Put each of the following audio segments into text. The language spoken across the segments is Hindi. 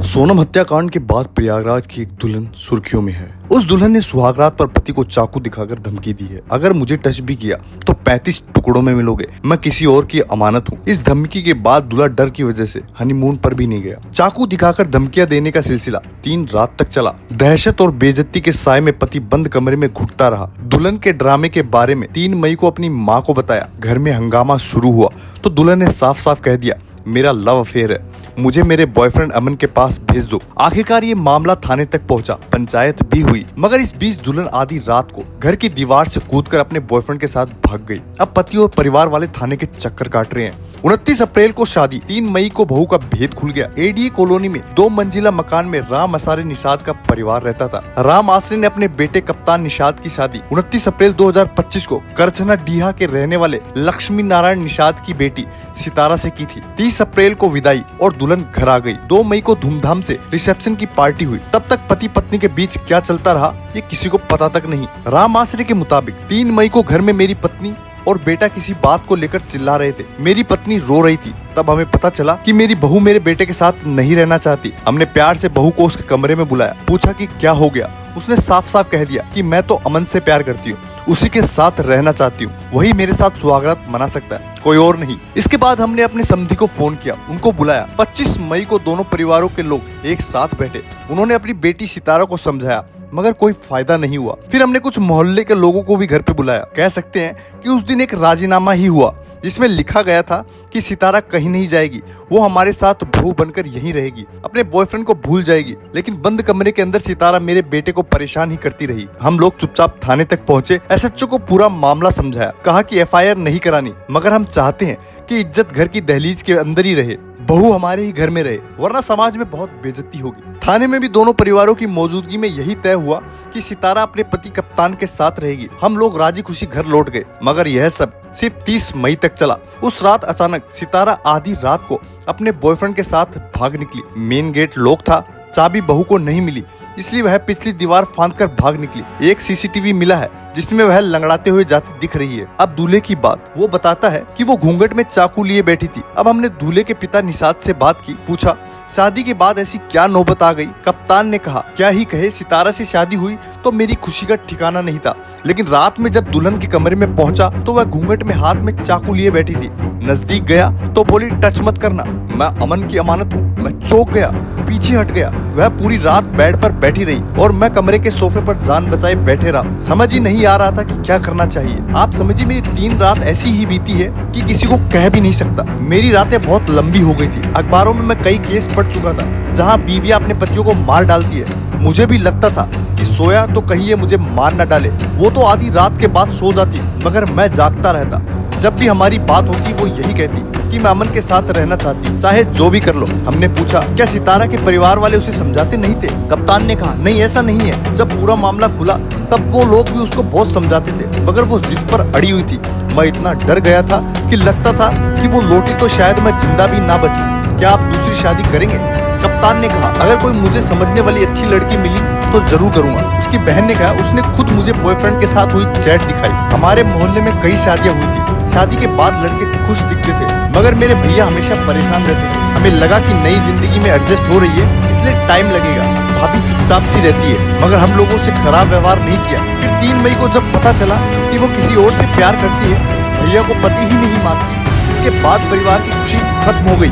सोनम हत्याकांड के बाद प्रयागराज की एक दुल्हन सुर्खियों में है। उस दुल्हन ने सुहागरात पर पति को चाकू दिखाकर धमकी दी है, अगर मुझे टच भी किया तो 35 टुकड़ों में मिलोगे, मैं किसी और की अमानत हूँ। इस धमकी के बाद दूल्हा डर की वजह से हनीमून पर भी नहीं गया। चाकू दिखाकर धमकियां देने का सिलसिला 3 रात तक चला। दहशत और बेइज्जती के साए में पति बंद कमरे में घुटता रहा। दुल्हन के ड्रामे के बारे में 3 मई को अपनी माँ को बताया। घर में हंगामा शुरू हुआ तो दुल्हन ने साफ साफ कह दिया, मेरा लव अफेयर है, मुझे मेरे बॉयफ्रेंड अमन के पास भेज दो। आखिरकार ये मामला थाने तक पहुंचा, पंचायत भी हुई, मगर इस बीच दुल्हन आधी रात को घर की दीवार से कूदकर अपने बॉयफ्रेंड के साथ भाग गई। अब पति और परिवार वाले थाने के चक्कर काट रहे हैं। 29 अप्रैल को शादी, 3 मई को बहू का भेद खुल गया। एडीए कॉलोनी में 2 मंजिला मकान में राम असारे निषाद का परिवार रहता था। राम आसरे ने अपने बेटे कप्तान निषाद की शादी 29 अप्रैल 2025 को करछना डीहा के रहने वाले लक्ष्मी नारायण निषाद की बेटी सितारा से की थी। 30 अप्रैल को विदाई और दुल्हन घर आ गई। 2 मई को धूमधाम से रिसेप्शन की पार्टी हुई। तब तक पति पत्नी के बीच क्या चलता रहा ये किसी को पता तक नहीं। राम आसरे के मुताबिक 3 मई को घर में मेरी पत्नी और बेटा किसी बात को लेकर चिल्ला रहे थे। मेरी पत्नी रो रही थी। तब हमें पता चला कि मेरी बहू मेरे बेटे के साथ नहीं रहना चाहती। हमने प्यार से बहू को उसके कमरे में बुलाया, पूछा कि क्या हो गया। उसने साफ साफ कह दिया कि मैं तो अमन से प्यार करती हूँ, उसी के साथ रहना चाहती हूँ, वही मेरे साथ सुहागरात मना सकता है, कोई और नहीं। इसके बाद हमने अपने समधी को फोन किया, उनको बुलाया। 25 मई को दोनों परिवारों के लोग एक साथ बैठे। उन्होंने अपनी बेटी सितारा को समझाया, मगर कोई फायदा नहीं हुआ। फिर हमने कुछ मोहल्ले के लोगों को भी घर पे बुलाया। कह सकते हैं कि उस दिन एक राजीनामा ही हुआ जिसमें लिखा गया था कि सितारा कहीं नहीं जाएगी, वो हमारे साथ बहू बनकर यहीं रहेगी, अपने बॉयफ्रेंड को भूल जाएगी। लेकिन बंद कमरे के अंदर सितारा मेरे बेटे को परेशान ही करती रही। हम लोग चुपचाप थाने तक पहुंचे, एसएचओ को पूरा मामला समझाया, कहा कि एफआईआर नहीं करानी, मगर हम चाहते हैं कि इज्जत घर की दहलीज के अंदर ही रहे, बहू हमारे ही घर में रहे, वरना समाज में बहुत बेइज्जती होगी। थाने में भी दोनों परिवारों की मौजूदगी में यही तय हुआ कि सितारा अपने पति कप्तान के साथ रहेगी। हम लोग राजी खुशी घर लौट गए, मगर यह सब सिर्फ 30 मई तक चला। उस रात अचानक सितारा आधी रात को अपने बॉयफ्रेंड के साथ भाग निकली। मेन गेट लॉक था, चाबी बहू को नहीं मिली, इसलिए वह पिछली दीवार फांदकर भाग निकली। एक सीसीटीवी मिला है जिसमें वह लंगड़ाते हुए जाती दिख रही है। अब दूल्हे की बात, वो बताता है कि वो घूंघट में चाकू लिए बैठी थी। अब हमने दूल्हे के पिता निषाद से बात की, पूछा शादी के बाद ऐसी क्या नौबत आ गई। कप्तान ने कहा, क्या ही कहे, सितारा से शादी हुई तो मेरी खुशी का ठिकाना नहीं था, लेकिन रात में जब दुल्हन के कमरे में पहुंचा तो वह घूंघट में हाथ में चाकू लिए बैठी थी। नजदीक गया तो बोली, टच मत करना, मैं अमन की अमानत हूँ। मैं चौंक गया, पीछे हट गया। वह पूरी रात बेड पर बैठी रही और मैं कमरे के सोफे पर जान बचाए बैठे रहा। समझ ही नहीं आ रहा था कि क्या करना चाहिए। आप समझिए मेरी 3 रात ऐसी ही बीती है कि किसी को कह भी नहीं सकता। मेरी रातें बहुत लंबी हो गई थी। अखबारों में मैं कई केस पढ़ चुका था जहाँ बीवियां अपने पतियों को मार डालती है। मुझे भी लगता था कि सोया तो कहीं ये मुझे मार न डाले। वो तो आधी रात के बाद सो जाती, मगर मैं जागता रहता। जब भी हमारी बात होती वो यही कहती कि मैं अमन के साथ रहना चाहती हूँ, चाहे जो भी कर लो। हमने पूछा, क्या सितारा के परिवार वाले उसे समझाते नहीं थे। कप्तान ने कहा, नहीं ऐसा नहीं है। जब पूरा मामला खुला तब वो लोग भी उसको बहुत समझाते थे, मगर वो जिद पर अड़ी हुई थी। मैं इतना डर गया था कि लगता था कि वो लौटी तो शायद मैं जिंदा भी ना बचूं। क्या आप दूसरी शादी करेंगे। कप्तान ने कहा, अगर कोई मुझे समझने वाली अच्छी लड़की मिली तो जरूर करूंगा। उसकी बहन ने कहा, उसने खुद मुझे बॉयफ्रेंड के साथ हुई चैट दिखाई। हमारे मोहल्ले में कई शादियां हुई थी। शादी के बाद लड़के खुश दिखते थे, मगर मेरे भैया हमेशा परेशान रहते थे। हमें लगा कि नई जिंदगी में एडजस्ट हो रही है, इसलिए टाइम लगेगा। भाभी चुपचाप सी रहती है, मगर हम लोगों से खराब व्यवहार नहीं किया। फिर 3 मई को जब पता चला कि वो किसी और से प्यार करती है, भैया को पति ही नहीं मानती। इसके बाद परिवार की खुशी खत्म हो गई।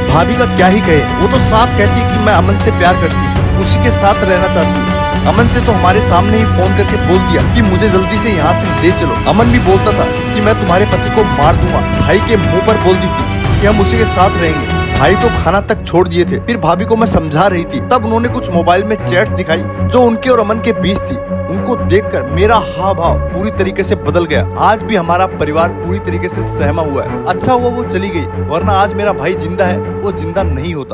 भाभी का क्या ही कहे, वो तो साफ कहती है कि मैं अमन से प्यार करती हूँ, उसी के साथ रहना चाहती हूँ। अमन से तो हमारे सामने ही फोन करके बोल दिया कि मुझे जल्दी से यहाँ से ले चलो। अमन भी बोलता था कि मैं तुम्हारे पति को मार दूंगा। भाई के मुंह पर बोल दी थी कि हम उसी के साथ रहेंगे। भाई तो खाना तक छोड़ दिए थे। फिर भाभी को मैं समझा रही थी, तब उन्होंने कुछ मोबाइल में चैट्स दिखाई जो उनके और अमन के बीच थी। उनको देखकर मेरा हाव भाव पूरी तरीके से बदल गया। आज भी हमारा परिवार पूरी तरीके से सहमा हुआ है। अच्छा हुआ वो चली गई, वरना आज मेरा भाई जिंदा है, वो जिंदा नहीं होता।